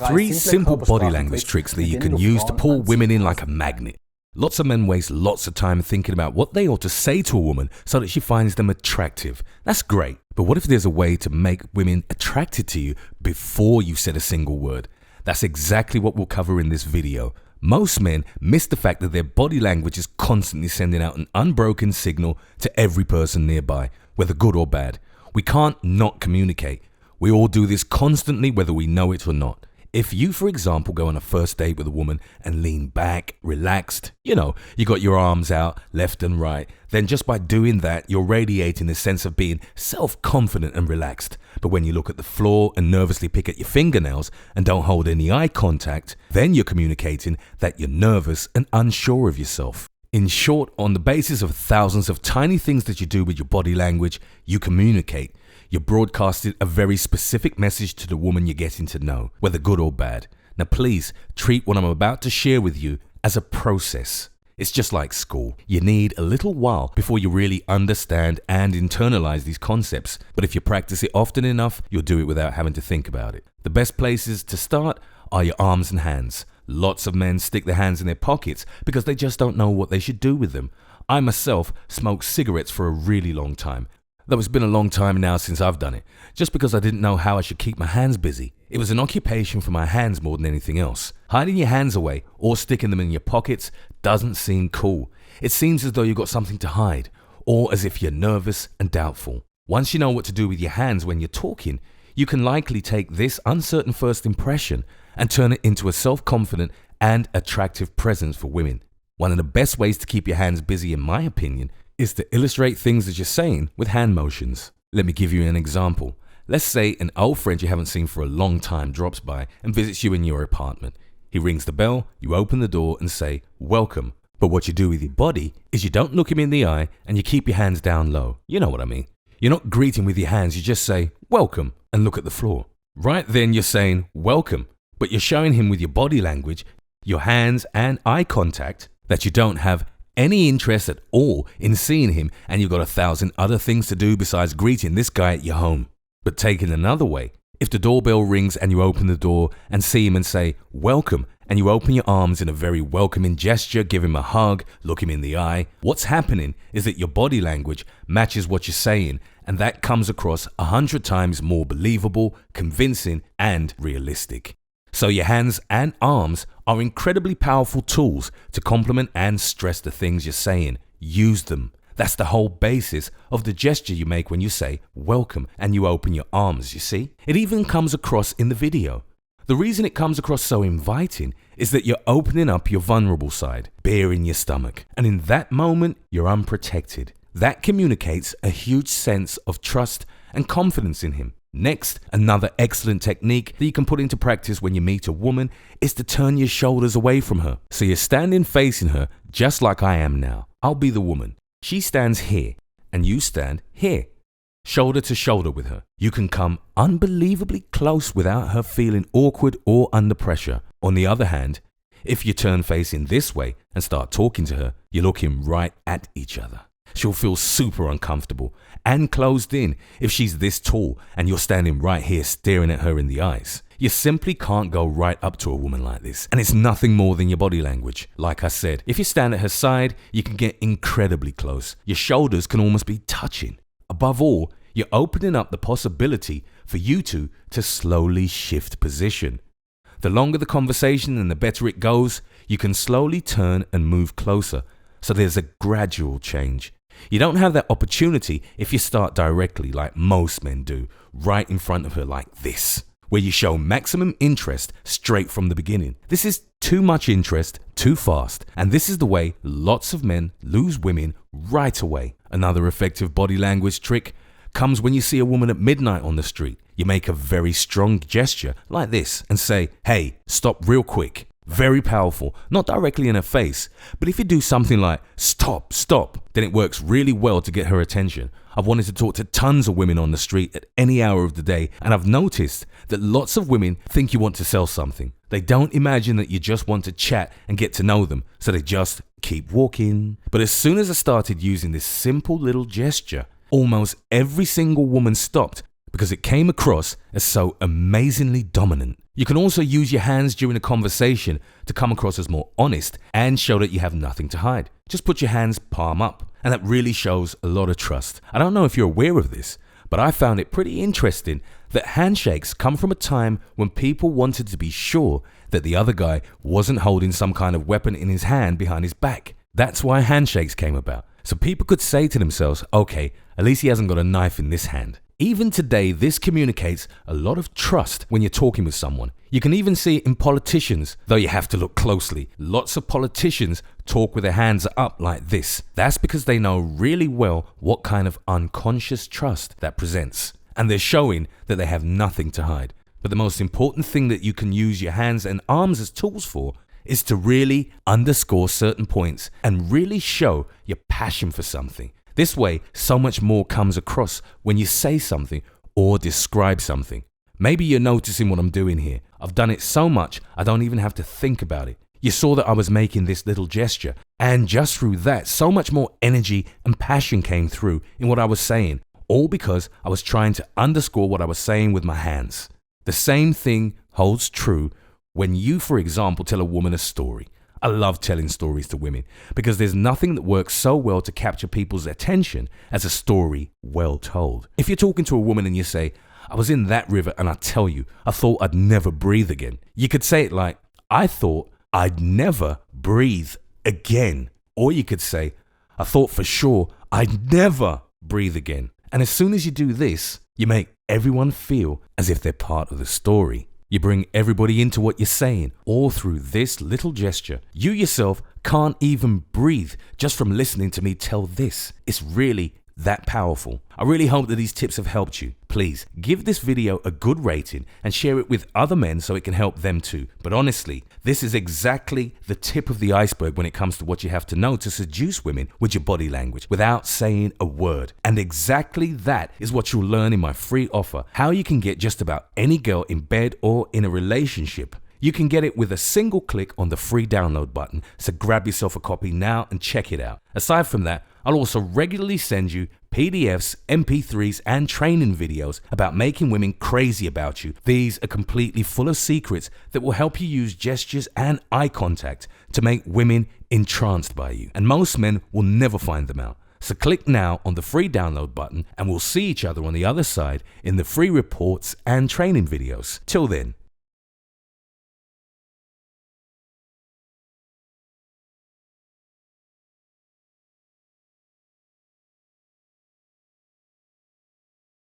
3 simple body language tricks that you can use to pull women in like a magnet. Lots of men waste lots of time thinking about what they ought to say to a woman so that she finds them attractive. That's great, but what if there's a way to make women attracted to you before you said a single word? That's exactly what we'll cover in this video. Most men miss the fact that their body language is constantly sending out an unbroken signal to every person nearby, whether good or bad. We can't not communicate. We all do this constantly, whether we know it or not. If you, for example, go on a first date with a woman and lean back, relaxed, you got your arms out left and right, then just by doing that, you're radiating a sense of being self-confident and relaxed. But when you look at the floor and nervously pick at your fingernails and don't hold any eye contact, then you're communicating that you're nervous and unsure of yourself. In short, on the basis of thousands of tiny things that you do with your body language, you communicate. You broadcasted a very specific message to the woman you're getting to know, whether good or bad. Now please, treat what I'm about to share with you as a process. It's just like school. You need a little while before you really understand and internalize these concepts. But if you practice it often enough, you'll do it without having to think about it. The best places to start are your arms and hands. Lots of men stick their hands in their pockets because they just don't know what they should do with them. I myself smoked cigarettes for a really long time. Though it's been a long time now since I've done it, just because I didn't know how I should keep my hands busy. It was an occupation for my hands more than anything else. Hiding your hands away or sticking them in your pockets doesn't seem cool. It seems as though you've got something to hide, or as if you're nervous and doubtful. Once you know what to do with your hands when you're talking, you can likely take this uncertain first impression and turn it into a self-confident and attractive presence for women. One of the best ways to keep your hands busy, in my opinion, is to illustrate things that you're saying with hand motions. Let me give you an example. Let's say an old friend you haven't seen for a long time drops by and visits you in your apartment. He rings the bell, you open the door and say, "Welcome." But what you do with your body is you don't look him in the eye and you keep your hands down low. You know what I mean. You're not greeting with your hands, you just say, "Welcome," and look at the floor. Right then you're saying, "Welcome," but you're showing him with your body language, your hands and eye contact, that you don't have any interest at all in seeing him, and you've got 1,000 other things to do besides greeting this guy at your home. But taken another way, if the doorbell rings and you open the door and see him and say, "Welcome," and you open your arms in a very welcoming gesture, give him a hug, look him in the eye, what's happening is that your body language matches what you're saying, and that comes across 100 times more believable, convincing, and realistic. So your hands and arms are incredibly powerful tools to complement and stress the things you're saying. Use them. That's the whole basis of the gesture you make when you say "welcome" and you open your arms, you see? It even comes across in the video. The reason it comes across so inviting is that you're opening up your vulnerable side, bare in your stomach, and in that moment, you're unprotected. That communicates a huge sense of trust and confidence in him. Next, another excellent technique that you can put into practice when you meet a woman is to turn your shoulders away from her. So you're standing facing her just like I am now. I'll be the woman. She stands here and you stand here, shoulder to shoulder with her. You can come unbelievably close without her feeling awkward or under pressure. On the other hand, if you turn facing this way and start talking to her, you're looking right at each other. She'll feel super uncomfortable and closed in if she's this tall and you're standing right here staring at her in the eyes. You simply can't go right up to a woman like this, and it's nothing more than your body language. Like I said, if you stand at her side, you can get incredibly close. Your shoulders can almost be touching. Above all, you're opening up the possibility for you two to slowly shift position. The longer the conversation and the better it goes, you can slowly turn and move closer. So there's a gradual change. You don't have that opportunity if you start directly like most men do, right in front of her like this, where you show maximum interest straight from the beginning. This is too much interest, too fast, and this is the way lots of men lose women right away. Another effective body language trick comes when you see a woman at midnight on the street. You make a very strong gesture like this and say, "Hey, stop real quick." Very powerful, not directly in her face, but if you do something like "stop, stop," then it works really well to get her attention. I've wanted to talk to tons of women on the street at any hour of the day, and I've noticed that lots of women think you want to sell something. They don't imagine that you just want to chat and get to know them, so they just keep walking. But as soon as I started using this simple little gesture, almost every single woman stopped because it came across as so amazingly dominant. You can also use your hands during a conversation to come across as more honest and show that you have nothing to hide. Just put your hands palm up, and that really shows a lot of trust. I don't know if you're aware of this, but I found it pretty interesting that handshakes come from a time when people wanted to be sure that the other guy wasn't holding some kind of weapon in his hand behind his back. That's why handshakes came about. So people could say to themselves, okay, at least he hasn't got a knife in this hand. Even today, this communicates a lot of trust when you're talking with someone. You can even see it in politicians, though you have to look closely. Lots of politicians talk with their hands up like this. That's because they know really well what kind of unconscious trust that presents. And they're showing that they have nothing to hide. But the most important thing that you can use your hands and arms as tools for is to really underscore certain points and really show your passion for something. This way, so much more comes across when you say something or describe something. Maybe you're noticing what I'm doing here. I've done it so much, I don't even have to think about it. You saw that I was making this little gesture, and just through that, so much more energy and passion came through in what I was saying, all because I was trying to underscore what I was saying with my hands. The same thing holds true when you, for example, tell a woman a story. I love telling stories to women because there's nothing that works so well to capture people's attention as a story well told. If you're talking to a woman and you say, I was in that river and I tell you, I thought I'd never breathe again. You could say it like, I thought I'd never breathe again. Or you could say, I thought for sure I'd never breathe again. And as soon as you do this, you make everyone feel as if they're part of the story. You bring everybody into what you're saying, all through this little gesture. You yourself can't even breathe just from listening to me tell this. It's really that powerful. I really hope that these tips have helped you. Please give this video a good rating and share it with other men so it can help them too. But honestly, this is exactly the tip of the iceberg when it comes to what you have to know to seduce women with your body language without saying a word. And exactly that is what you'll learn in my free offer, how you can get just about any girl in bed or in a relationship. You can get it with a single click on the free download button, so grab yourself a copy now and check it out. Aside from that, I'll also regularly send you PDFs, MP3s, and training videos about making women crazy about you. These are completely full of secrets that will help you use gestures and eye contact to make women entranced by you. And most men will never find them out. So click now on the free download button and we'll see each other on the other side in the free reports and training videos. Till then.